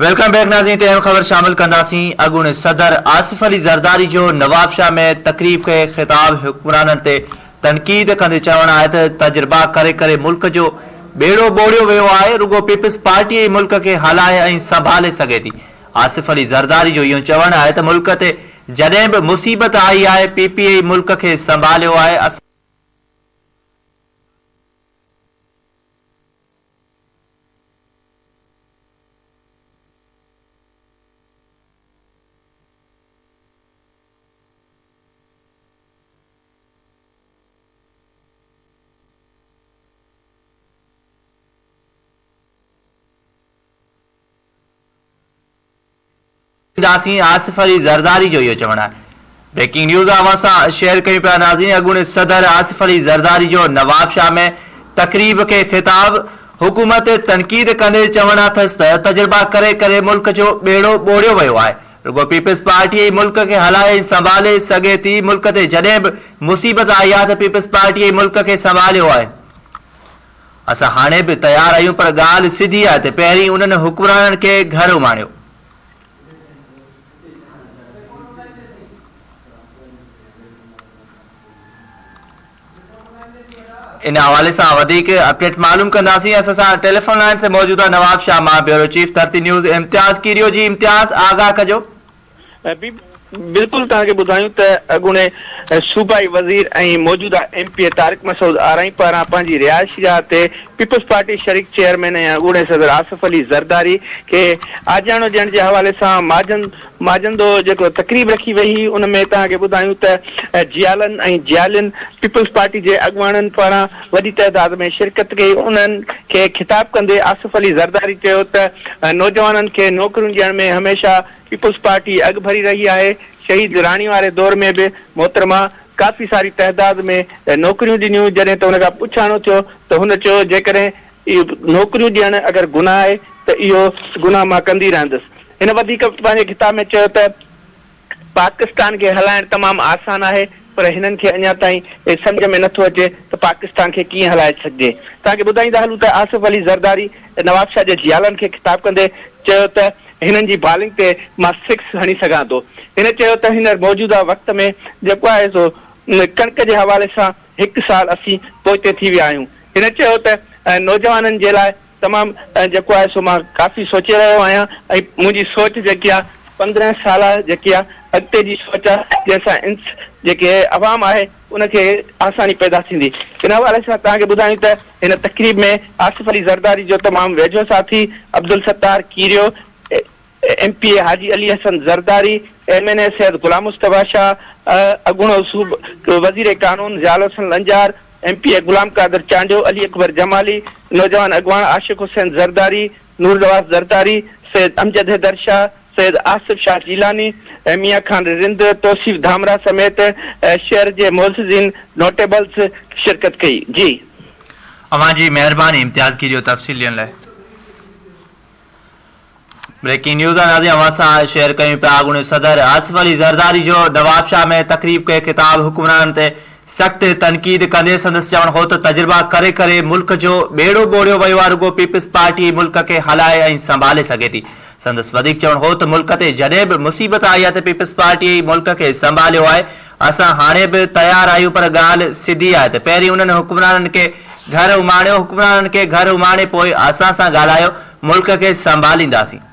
Welcome back नाज़रीन। अहम ख़बर शामिल कंदासीं। अॻूणे सदर आसिफ अली ज़रदारी जो नवाबशाह में तकरीब खे ख़िताब हुक्मराननि ते तनक़ीद कंदे चवणु आहे त तजुर्बा करे करे मुल्क जो बेड़ो ॿोड़ियो वियो आहे, रुगो पीपल्स पार्टी ई मुल्क खे हलाए ऐं संभाले सघे थी। आसिफ अली ज़रदारी जो इहो चवणु आहे त मुल्क ते जॾहिं बि मुसीबत आई आहे, पीपीआई मुल्क खे संभालियो आहे। आसिफ अली ज़रदारी जो इहो चवणु आहे। ब्रेकिंग न्यूज़ अवां सां शेयर कयूं पिया नाज़रीन। अॻूणे सदर आसिफ अली ज़रदारी जो नवाबशाह में तकरीब खे ख़िताब हुकूमत ते तनक़ीद कंदे चवणु अथसि त तजुर्बा करे करे मुल्क जो बेड़ो ॿोड़ियो वियो आहे, रुगो पीपल्स पार्टी ई मुल्क खे हलाए ऐं संभाले सघे थी। मुल्क ते जॾहिं बि मुसीबत आई आहे त पीपल्स पार्टी ई मुल्क खे संभालियो आहे। असां हाणे बि तयारु आहियूं, पर ॻाल्हि सिधी आहे त पहिरीं उन्हनि हुक्मराननि खे घर उमाणियो। इन हवाले से वधीक अपडेट मालूम कंदासीं। असां सां टेलीफोन लाइन ते मौजूद आहे नवाबशाह मां ब्यूरो चीफ धरती न्यूज़ इम्तियाज़ कीरियो जी। इम्तियाज़ आगाह कजो। बिल्कुल तव्हांखे ॿुधायूं त अॻूणे सूबाई वज़ीर ऐं मौजूदा एमपी तारिक मसूद आरई पारां पंहिंजी रिहाइश जा ते पीपल्स पार्टी शरीक चेयरमैन ऐं अॻूणे सदर आसिफ अली ज़रदारी खे आजाणो ॾियण जे हवाले सां माजंदो जेको तकरीब रखी वई हुई, उन में तव्हांखे ॿुधायूं त जियालनि ऐं जियालिन पीपल्स पार्टी जे अॻुवाणनि पारां वॾी तइदाद में शिरकत कई। उन्हनि खे ख़िताब कंदे आसिफ अली ज़रदारी चयो त नौजवाननि खे नौकरियूं ॾियण में हमेशह पीपल्स पार्टी अॻु भरी रही आहे। शहीद राणी वारे दौर में बि मोहतरमा काफ़ी सारी तइदाद में नौकरियूं ॾिनियूं। जॾहिं त हुन खां पुछाणो थियो त हुन चयो जेकॾहिं इहो नौकरियूं ॾियणु अगरि गुनाह आहे त इहो गुनाह मां कंदी रहंदसि। हिन वधीक पंहिंजे किताब में चयो त पाकिस्तान खे हलाइणु तमामु आसान आहे, पर हिननि खे अञा ताईं सम्झ में नथो अचे त पाकिस्तान खे कीअं हलाए सघिजे। तव्हांखे ॿुधाईंदा हलूं त आसिफ अली ज़रदारी नवाबशाह जे जियालनि खे ख़िताब कंदे चयो त हिननि जी बॉलिंग ते मां 6 हणी सघां थो। हिन चयो त हिन मौजूदा वक़्त में जेको आहे सो कणिक जे हवाले सां 1 साल असीं पोइते थी विया आहियूं। हिन चयो त नौजवाननि जे लाइ तमामु जेको आहे सो मां काफ़ी सोचे रहियो आहियां ऐं मुंहिंजी सोच जेकी आहे 15 साल जेकी आहे अॻिते जी सोच आहे, जंहिंसां जेके अवाम आहे उनखे आसानी पैदा थींदी। हिन हवाले सां तव्हांखे ॿुधायूं त हिन तकरीब में आसिफ अली ज़रदारी जो तमामु वेझो साथी अब्दुल सत्तार कीरियो, एमपी हाजी अली हसन ज़रदारी, MNA सैयद गुलाम मुस्तफा शाह, अॻूणो वज़ीर कानून ज़ियाल हसन लंजार, MPA गुलाम कादर चांडियो, अली अकबर जमाली, नौजवान अॻवान आशिक हुसैन ज़रदारी, नूर नवाज़ ज़रदारी, सैयद अमजद हैदर शाह, सैयद आसिफ शाह जीलानी, मियां खान रिंद, तौसीफ धामरा समेत शहर जे मोअज़्ज़िज़ीन नोटेबल्स शिरकत कई। जी अवां जी महिरबानी इम्तियाज़ कीरियो तफ़सील ॾियण लाइ। ब्रेकिंग न्यूज़ नाज़रीन अवां सां शेयर कयूं पिया। अॻूणे सदर आसिफ अली ज़रदारी जो नवाबशाह में तकरीब खे ख़िताब हुक्मराननि ते सख़्त तनक़ीद कंदे संदसि चवणु हो त तजुर्बा करे करे मुल्क जो बेड़ो ॿोड़ियो वियो आहे, रुगो पीपल्स पार्टी मुल्क खे हलाए ऐं संभाले सघे थी। संदसि वधीक चवणु हो त मुल्क ते जॾहिं बि मुसीबत आई आहे त पीपल्स पार्टी मुल्क खे संभालियो आहे। असां हाणे बि तयारु आहियूं, पर ॻाल्हि सिधी आहे त पहिरीं उन्हनि हुक्मराननि खे घर उमाणियो। हुक्मराननि खे घर उमाणे पोइ असां सां ॻाल्हायो, मुल्क खे संभालींदासीं।